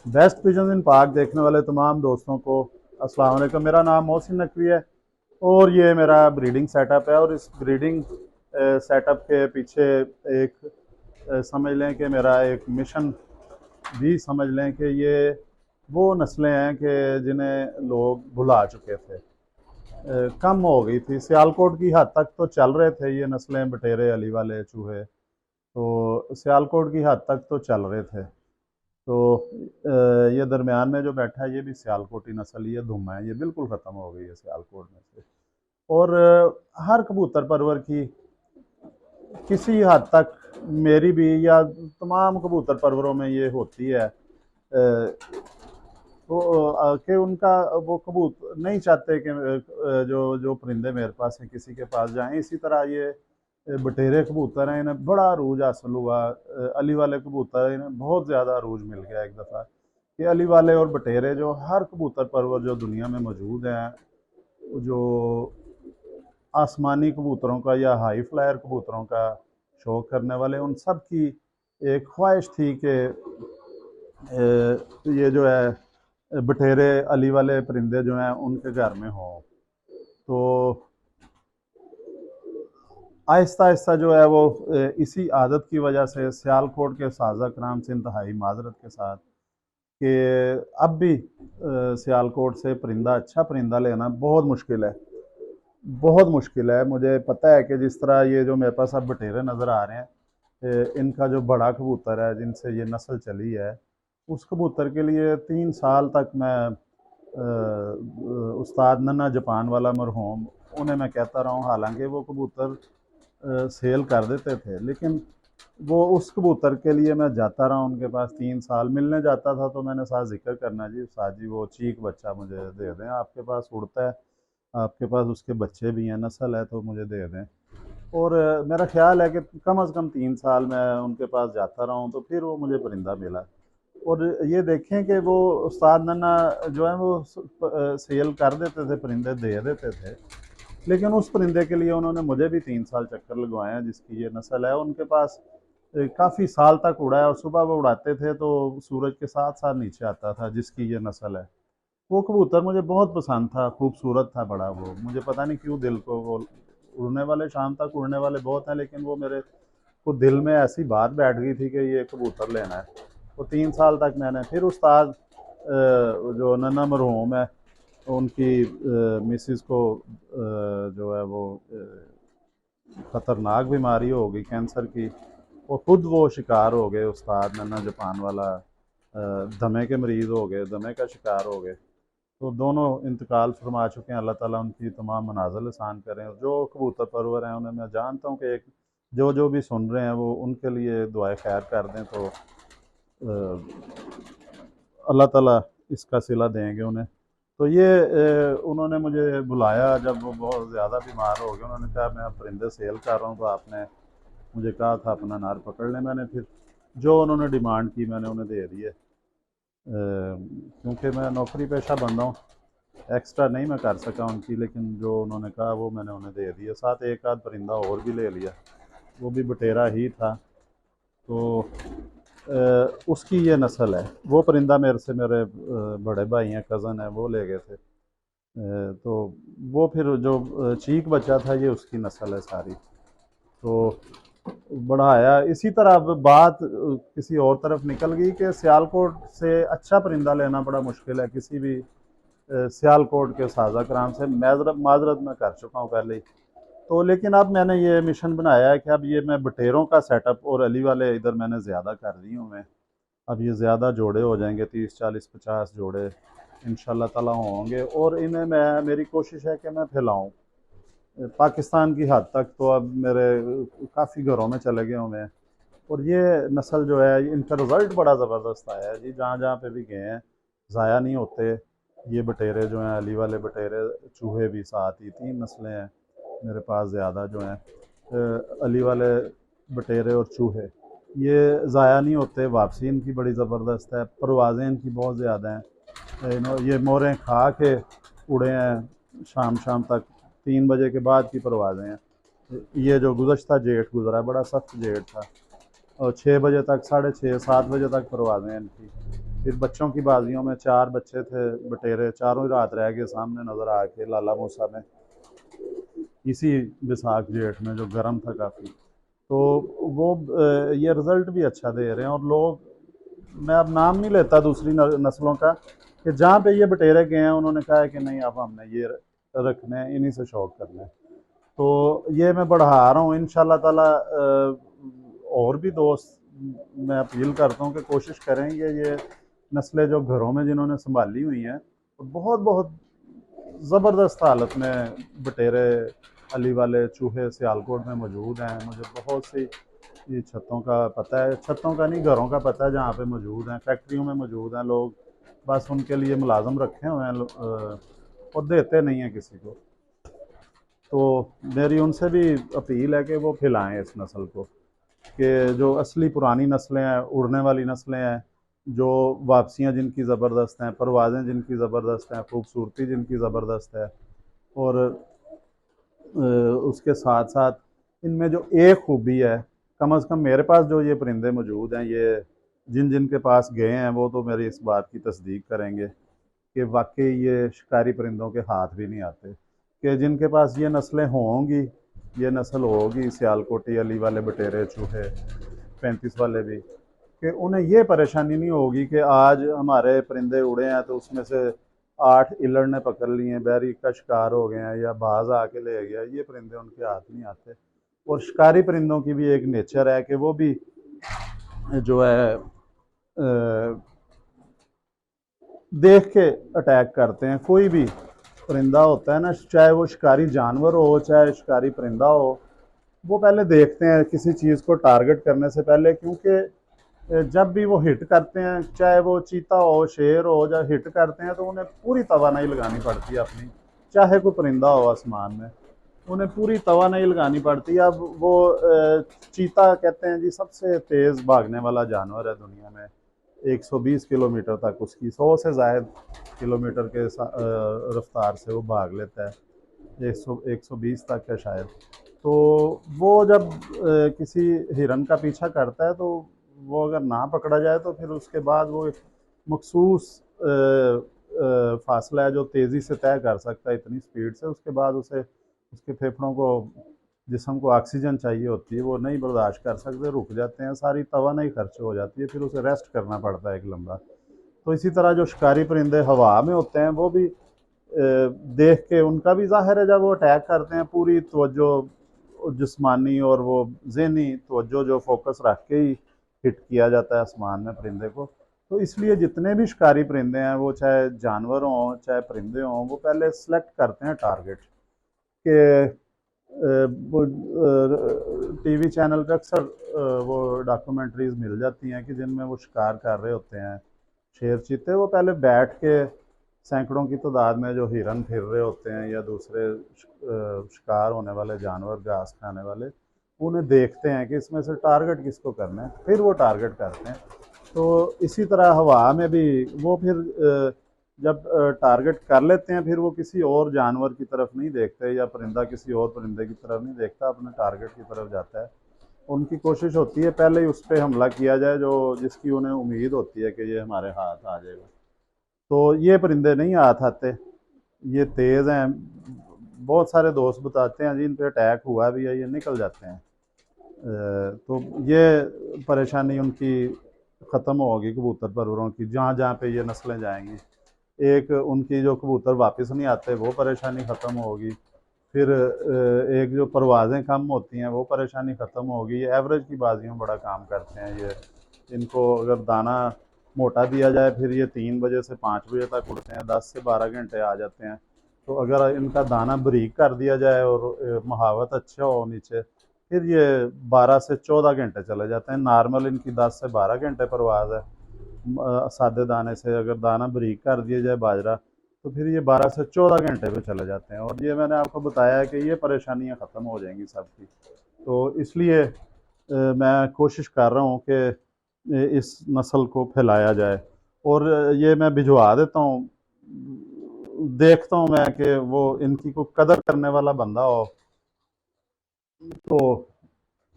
Best pigeon इन park देखने वाले तमाम दोस्तों को अस्सलाम वालेकुम। मेरा नाम मोहसिन नकवी है और ये मेरा ब्रीडिंग सेटअप है। और इस ब्रीडिंग सेटअप के पीछे एक समझ लें कि मेरा एक मिशन भी समझ लें कि ये वो नस्लें हैं कि जिन्हें लोग भुला चुके थे, कम हो गई थी। सियालकोट की हद तक तो चल रहे थे ये नस्लें, बटेरे, अली वाले, चूहे, तो सियालकोट की हद तक तो चल रहे थे। तो ये दरमियान में जो बैठा है ये भी सियालकोटी नस्ल, ये धुम है, ये बिल्कुल ख़त्म हो गई है सियालकोट में से। और हर कबूतर परवर की किसी हद तक, मेरी भी या तमाम कबूतर परवरों में ये होती है, तो कि उनका वो कबूतर नहीं चाहते कि जो जो परिंदे मेरे पास हैं किसी के पास जाएं। इसी तरह ये बटेरे कबूतर हैं, इन्हें बड़ा अरूज हासिल हुआ। अली वाले कबूतर, इन्हें बहुत ज़्यादा अरूज मिल गया एक दफ़ा कि अली वाले और बटेरे जो हर कबूतर परवर जो दुनिया में मौजूद हैं, जो आसमानी कबूतरों का या हाई फ्लायर कबूतरों का शौक़ करने वाले, उन सब की एक ख्वाहिश थी कि ये जो है बटेरे अली वाले परिंदे जो हैं उनके घर में हों। तो आहिस्ता आहिस्ता जो है वो इसी आदत की वजह से सियालकोट के साजा कराम से इंतहाई माजरत के साथ कि अब भी सियालकोट से परिंदा, अच्छा परिंदा लेना बहुत मुश्किल है, बहुत मुश्किल है। मुझे पता है कि जिस तरह ये जो मेरे पास अब बटेरे नज़र आ रहे हैं, इनका जो बड़ा कबूतर है जिनसे ये नस्ल चली है, उस कबूतर के लिए 3 साल तक मैं उस्ताद नन्ना जापान वाला मरहूम, उन्हें मैं कहता रहा हूँ। हालांकि वो कबूतर सेल कर देते थे, लेकिन वो उस कबूतर के लिए मैं जाता रहा उनके पास 3 साल। मिलने जाता था तो मैंने साथ जिक्र करना, जी उस्ताद जी वो चीक बच्चा मुझे दे दें, आपके पास उड़ता है, आपके पास उसके बच्चे भी हैं, नस्ल है, तो मुझे दे दें। और मेरा ख्याल है कि कम अज़ कम 3 साल मैं उनके पास जाता रहा हूँ, तो फिर वो मुझे परिंदा मिला। और ये देखें कि वो उस्ताद नन्ना जो है वो सेल कर देते थे, परिंदे दे देते थे, लेकिन उस परिंदे के लिए उन्होंने मुझे भी 3 साल चक्कर लगवाए हैं। जिसकी ये नस्ल है उनके पास काफ़ी साल तक उड़ा है, और सुबह वो उड़ाते थे तो सूरज के साथ साथ नीचे आता था, जिसकी ये नस्ल है। वो कबूतर मुझे बहुत पसंद था, खूबसूरत था बड़ा वो। मुझे पता नहीं क्यों दिल को वो, उड़ने वाले शाम तक उड़ने वाले बहुत हैं, लेकिन वो मेरे को दिल में ऐसी बात बैठ गई थी कि ये कबूतर लेना है। तो 3 साल तक मैंने फिर उस्ताद जो नन्ना मरहूम है, उनकी मिसिस को जो है वो ख़तरनाक बीमारी हो गई कैंसर की। वो खुद वो शिकार हो गए, उस्ताद नन्ना जापान वाला दमे के मरीज़ हो गए, दमे का शिकार हो गए। तो दोनों इंतकाल फरमा चुके हैं, अल्लाह ताला उनकी तमाम मनाज़िल आसान करें। और जो कबूतर परवर हैं उन्हें मैं जानता हूँ कि एक जो जो भी सुन रहे हैं वो उनके लिए दुआए खैर कर दें, तो अल्लाह ताला इसका सिला देंगे उन्हें। तो ये उन्होंने मुझे बुलाया जब वो बहुत ज़्यादा बीमार हो गए। उन्होंने कहा मैं परिंदे सेल कर रहा हूँ, तो आपने मुझे कहा था अपना नार पकड़ लें। मैंने फिर जो उन्होंने डिमांड की मैंने उन्हें दे दिए, क्योंकि मैं नौकरी पेशा बंदा हूँ, एक्स्ट्रा नहीं मैं कर सका उनकी, लेकिन जो उन्होंने कहा वो मैंने उन्हें दे दिया। साथ एक आध परिंदा और भी ले लिया, वो भी बटेरा ही था। तो उसकी ये नस्ल है। वो परिंदा मेरे से मेरे बड़े भाई हैं, कज़न है, वो ले गए थे। तो वो फिर जो चीक बचा था ये उसकी नस्ल है सारी। तो बढ़ाया। इसी तरह अब बात किसी और तरफ निकल गई कि सियालकोट से अच्छा परिंदा लेना बड़ा मुश्किल है। किसी भी सियालकोट के साजा कराम से माजरत माजरत मैं कर चुका हूँ पहले ही। तो लेकिन अब मैंने ये मिशन बनाया है कि अब ये मैं बटेरों का सेटअप, और अली वाले इधर मैंने ज़्यादा कर दिए हुए हैं। अब ये ज़्यादा जोड़े हो जाएंगे, 30 40 50 जोड़े इंशाल्लाह ताला होंगे। और इन्हें मैं, मेरी कोशिश है कि मैं फैलाऊँ पाकिस्तान की हद तक। तो अब मेरे काफ़ी घरों में चले गए हुए हैं। और ये नस्ल जो है इनका रिज़ल्ट बड़ा ज़बरदस्त आया है जी, जहाँ जहाँ पे भी गए हैं ज़ाया नहीं होते। ये बटेरे जो हैं अली वाले बटेरे, चूहे भी साथ ही, 3 नस्लें हैं मेरे पास ज़्यादा जो हैं, अली वाले बटेरे और चूहे, ये ज़ाया नहीं होते। वापसी इनकी बड़ी ज़बरदस्त है, परवाज़ें इनकी बहुत ज़्यादा हैं। ये मोरें खा के उड़े हैं शाम शाम तक, 3 बजे के बाद की परवाज़ें हैं। ये जो गुज़श्ता जेठ गुज़रा, बड़ा सख्त जेठ था, और 6 बजे तक, 6:30 7 बजे तक परवाज़ें हैं इनकी, फिर बच्चों की बाजियों में 4 बच्चे थे बटेरे, चारों ही रात रह गए सामने नज़र आके लाला मूसा में, इसी बैसाख जेठ में जो गर्म था काफ़ी। तो वो ये रिज़ल्ट भी अच्छा दे रहे हैं। और लोग, मैं अब नाम नहीं लेता दूसरी नस्लों का, कि जहाँ पे ये बटेरे गए हैं उन्होंने कहा है कि नहीं अब हमने ये रखने हैं, इन्हीं से शौक करना है। तो ये मैं बढ़ा रहा हूँ इंशाल्लाह ताला। और भी दोस्त, मैं अपील करता हूँ कि कोशिश करें कि ये नस्लें जो घरों में जिन्होंने संभाली हुई हैं, बहुत बहुत ज़बरदस्त हालत में बटेरे अली वाले चूहे सियालकोट में मौजूद हैं। मुझे बहुत सी ये छतों का पता है, छतों का नहीं घरों का पता है जहाँ पे मौजूद हैं, फैक्ट्रियों में मौजूद हैं। लोग बस उनके लिए मुलाजम रखे हुए हैं और देते नहीं हैं किसी को। तो मेरी उनसे भी अपील है कि वो खिलाएं इस नस्ल को, कि जो असली पुरानी नस्लें हैं, उड़ने वाली नस्लें हैं, जो वापसियाँ जिनकी ज़बरदस्त हैं, परवाज़ें जिनकी ज़बरदस्त हैं, खूबसूरती जिनकी ज़बरदस्त है, और उसके साथ साथ इनमें जो एक खूबी है, कम से कम मेरे पास जो ये परिंदे मौजूद हैं, ये जिन जिन के पास गए हैं वो तो मेरी इस बात की तस्दीक करेंगे कि वाकई ये शिकारी परिंदों के हाथ भी नहीं आते। कि जिनके पास ये नस्लें होंगी, ये नस्ल होगी सियालकोटी अली वाले बटेरे चूहे 35 वाले भी, कि उन्हें ये परेशानी नहीं होगी कि आज हमारे परिंदे उड़े हैं तो उसमें से 8 इल्लड़ ने पकड़ लिए, बैरी का शिकार हो गए हैं, या बाज आके ले गया। ये परिंदे उनके हाथ नहीं आते। और शिकारी परिंदों की भी एक नेचर है कि वो भी जो है देख के अटैक करते हैं। कोई भी परिंदा होता है ना, चाहे वो शिकारी जानवर हो चाहे शिकारी परिंदा हो, वो पहले देखते हैं किसी चीज़ को टारगेट करने से पहले, क्योंकि जब भी वो हिट करते हैं, चाहे वो चीता हो शेर हो, जब हिट करते हैं तो उन्हें पूरी तवानाई लगानी पड़ती है अपनी, चाहे कोई परिंदा हो आसमान में, उन्हें पूरी तवानाई लगानी पड़ती है। अब वो चीता कहते हैं जी सबसे तेज़ भागने वाला जानवर है दुनिया में, 120 किलोमीटर तक उसकी 100 से ज़ायद किलोमीटर के रफ्तार से वो भाग लेता है, 120 तक है शायद। तो वो जब किसी हिरन का पीछा करता है तो वो अगर ना पकड़ा जाए तो फिर उसके बाद वो एक मखसूस फासला है जो तेज़ी से तय कर सकता है इतनी स्पीड से, उसके बाद उसे उसके फेफड़ों को, जिस्म को ऑक्सीजन चाहिए होती है, वो नहीं बर्दाश्त कर सकते, रुक जाते हैं, सारी तवानाई खर्च हो जाती है, फिर उसे रेस्ट करना पड़ता है एक लंबा। तो इसी तरह जो शिकारी परिंदे हवा में होते हैं वो भी देख के, उनका भी ज़ाहिर है जब वो अटैक करते हैं पूरी तवज्जो जिस्मानी और वो ज़हनी तवज्जो जो फोकस रख के ही हिट किया जाता है आसमान में परिंदे को। तो इसलिए जितने भी शिकारी परिंदे हैं, वो चाहे जानवर हों चाहे परिंदे हों, वो पहले सेलेक्ट करते हैं टारगेट के। वो टीवी चैनल पे अक्सर वो डॉक्यूमेंट्रीज मिल जाती हैं कि जिनमें वो शिकार कर रहे होते हैं शेर चीते, वो पहले बैठ के सैकड़ों की तादाद में जो हिरन फिर रहे होते हैं या दूसरे शिकार होने वाले जानवर घास खाने वाले, उन्हें देखते हैं कि इसमें से टारगेट किसको करना है, फिर वो टारगेट करते हैं। तो इसी तरह हवा में भी वो फिर जब टारगेट कर लेते हैं, फिर वो किसी और जानवर की तरफ नहीं देखते, या परिंदा किसी और परिंदे की तरफ नहीं देखता, अपने टारगेट की तरफ जाता है। उनकी कोशिश होती है पहले ही उस पर हमला किया जाए जो जिसकी उन्हें उम्मीद होती है कि ये हमारे हाथ आ जाएगा। तो ये परिंदे नहीं हाथ आते, ये तेज़ हैं। बहुत सारे दोस्त बताते हैं जी इन पे अटैक हुआ भी है, ये निकल जाते हैं। तो ये परेशानी उनकी ख़त्म होगी कबूतर परवरों की, जहाँ जहाँ पे ये नस्लें जाएंगी। एक उनकी जो कबूतर वापस नहीं आते वो परेशानी ख़त्म होगी। फिर एक जो परवाज़ें कम होती हैं वो परेशानी ख़त्म होगी। ये एवरेज की बाजियों में बड़ा काम करते हैं ये। इनको अगर दाना मोटा दिया जाए, फिर ये 3 बजे से 5 बजे तक उड़ते हैं, 10 से 12 घंटे आ जाते हैं। तो अगर इनका दाना बारीक कर दिया जाए और महावत अच्छा हो नीचे, फिर ये 12 से 14 घंटे चले जाते हैं। नॉर्मल इनकी 10 से 12 घंटे परवाज़ है। सादे दाने से अगर दाना बारीक कर दिया जाए बाजरा, तो फिर ये 12 से 14 घंटे पे चले जाते हैं। और ये मैंने आपको बताया है कि ये परेशानियां ख़त्म हो जाएंगी सबकी। तो इसलिए मैं कोशिश कर रहा हूँ कि इस नस्ल को फैलाया जाए, और ये मैं भिजवा देता हूँ। देखता हूँ मैं कि वो इनकी कोई कदर करने वाला बंदा हो तो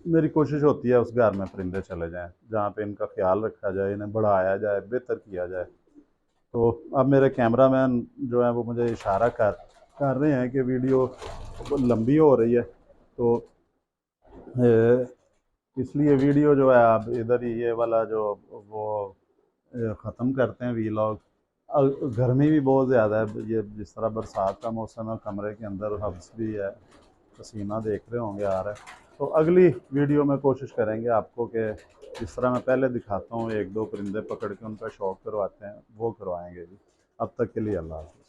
मेरी कोशिश होती है उस घर में परिंदे चले जाएं जहाँ पे इनका ख्याल रखा जाए, इन्हें बढ़ाया जाए, बेहतर किया जाए। तो अब मेरे कैमरामैन जो है वो मुझे इशारा कर कर रहे हैं कि वीडियो लंबी हो रही है, तो इसलिए वीडियो जो है आप इधर ही ये वाला जो वो ख़त्म करते हैं वीलॉग। गर्मी भी बहुत ज़्यादा है, ये जिस तरह बरसात का मौसम है, कमरे के अंदर हब्स भी है, पसीना देख रहे होंगे आ रहा है। तो अगली वीडियो में कोशिश करेंगे आपको कि जिस तरह मैं पहले दिखाता हूँ, एक दो परिंदे पकड़ के उनका शौक करवाते हैं, वो करवाएंगे जी। अब तक के लिए अल्लाह हाफ़िज़।